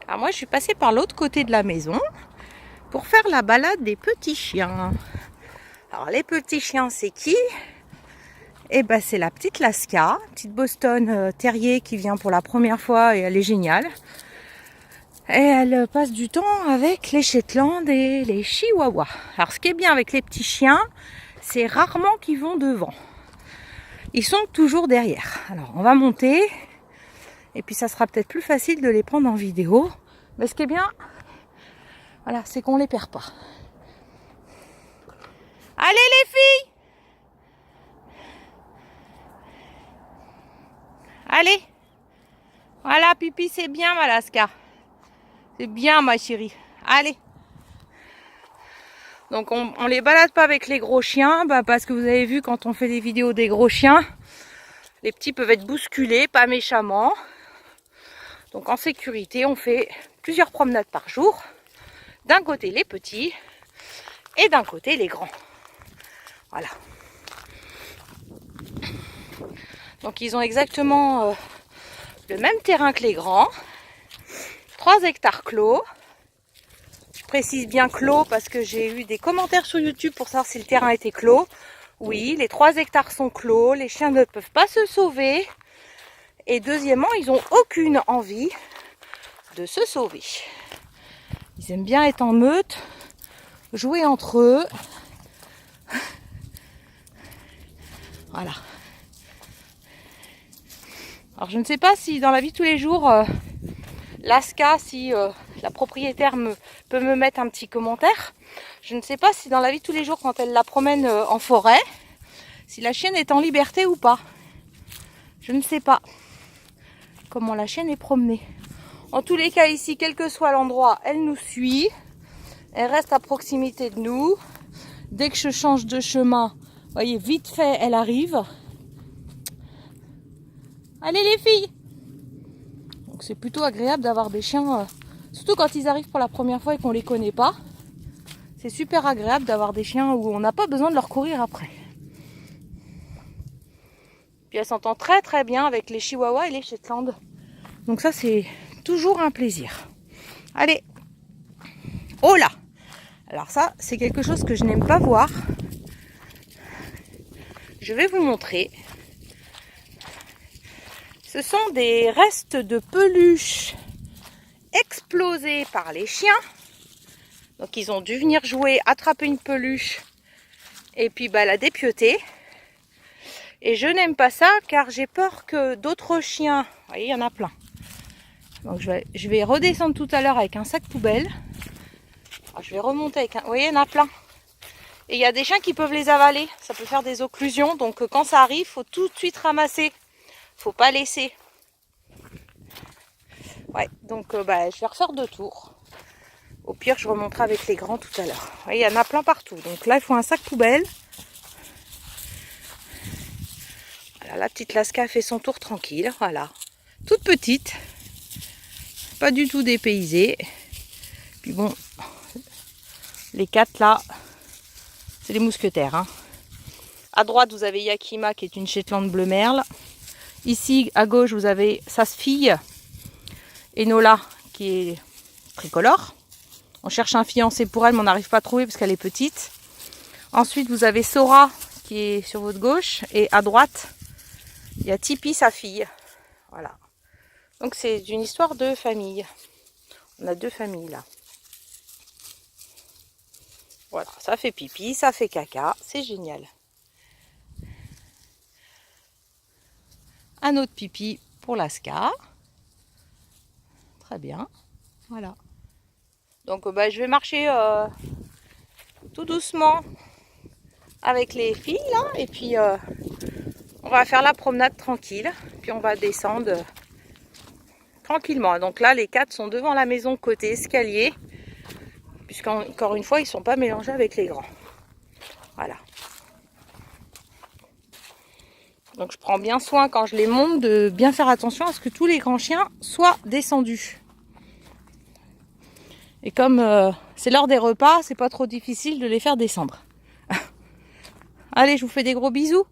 Alors moi je suis passée par l'autre côté de la maison pour faire la balade des petits chiens. Alors les petits chiens c'est qui? Eh ben c'est la petite Laska, petite Boston terrier qui vient pour la première fois et elle est géniale. Et elle passe du temps avec les Shetland et les Chihuahuas. Alors ce qui est bien avec les petits chiens, c'est rarement qu'ils vont devant. Ils sont toujours derrière. Alors on va monter et puis ça sera peut-être plus facile de les prendre en vidéo. Mais ce qui est bien, voilà, c'est qu'on les perd pas. Allez les filles! Allez! Voilà, pipi, c'est bien ma Laska. C'est bien ma chérie. Allez! Donc on les balade pas avec les gros chiens, parce que vous avez vu quand on fait des vidéos des gros chiens, les petits peuvent être bousculés, pas méchamment. Donc en sécurité, on fait plusieurs promenades par jour. D'un côté les petits et d'un côté les grands. Voilà. Donc ils ont exactement le même terrain que les grands. 3 hectares clos. Je précise bien clos parce que j'ai eu des commentaires sur YouTube pour savoir si le terrain était clos. Oui, les 3 hectares sont clos. Les chiens ne peuvent pas se sauver. Et deuxièmement, ils n'ont aucune envie de se sauver. Ils aiment bien être en meute, jouer entre eux. Voilà. Alors je ne sais pas si dans la vie de tous les jours, Laska, si la propriétaire peut me mettre un petit commentaire. Je ne sais pas si dans la vie de tous les jours, quand elle la promène en forêt, si la chienne est en liberté ou pas. Je ne sais pas comment la chienne est promenée. En tous les cas ici, quel que soit l'endroit, elle nous suit. Elle reste à proximité de nous. Dès que je change de chemin, vous voyez, vite fait, elle arrive. Allez les filles! Donc c'est plutôt agréable d'avoir des chiens, surtout quand ils arrivent pour la première fois et qu'on les connaît pas. C'est super agréable d'avoir des chiens où on n'a pas besoin de leur courir après. Puis elle s'entend très très bien avec les Chihuahuas et les Shetland. Donc ça c'est toujours un plaisir. Allez! Oh là! Alors ça c'est quelque chose que je n'aime pas voir. Je vais vous montrer. Ce sont des restes de peluche explosés par les chiens. Donc ils ont dû venir jouer, attraper une peluche et puis la dépioter. Et je n'aime pas ça car j'ai peur que d'autres chiens, vous voyez, il y en a plein. Donc je vais redescendre tout à l'heure avec un sac poubelle. Alors, je vais remonter avec un... Vous voyez, il y en a plein. Et il y a des chiens qui peuvent les avaler. Ça peut faire des occlusions. Donc quand ça arrive, il faut tout de suite ramasser. Faut pas laisser. Ouais, donc je vais refaire 2 tours. Au pire, je remonterai avec les grands tout à l'heure. Vous voyez, il y en a plein partout. Donc là, il faut un sac poubelle. Voilà, la petite Laska fait son tour tranquille. Voilà. Toute petite. Pas du tout dépaysée. Puis bon, les 4 là, c'est les mousquetaires. Hein. À droite, vous avez Yakima qui est une Shetland bleu merle. Ici, à gauche, vous avez sa fille, Enola, qui est tricolore. On cherche un fiancé pour elle, mais on n'arrive pas à trouver parce qu'elle est petite. Ensuite, vous avez Sora, qui est sur votre gauche. Et à droite, il y a Tipi, sa fille. Voilà. Donc, c'est une histoire de famille. On a 2 familles, là. Voilà, ça fait pipi, ça fait caca. C'est génial. Un autre pipi pour Laska. Très bien. Voilà. Donc je vais marcher tout doucement avec les filles là. Et puis on va faire la promenade tranquille. Puis on va descendre tranquillement. Donc là les 4 sont devant la maison côté escalier. Puisqu'encore une fois ils ne sont pas mélangés avec les grands. Voilà. Donc je prends bien soin quand je les monte de bien faire attention à ce que tous les grands chiens soient descendus. Et comme c'est l'heure des repas, c'est pas trop difficile de les faire descendre. Allez, je vous fais des gros bisous.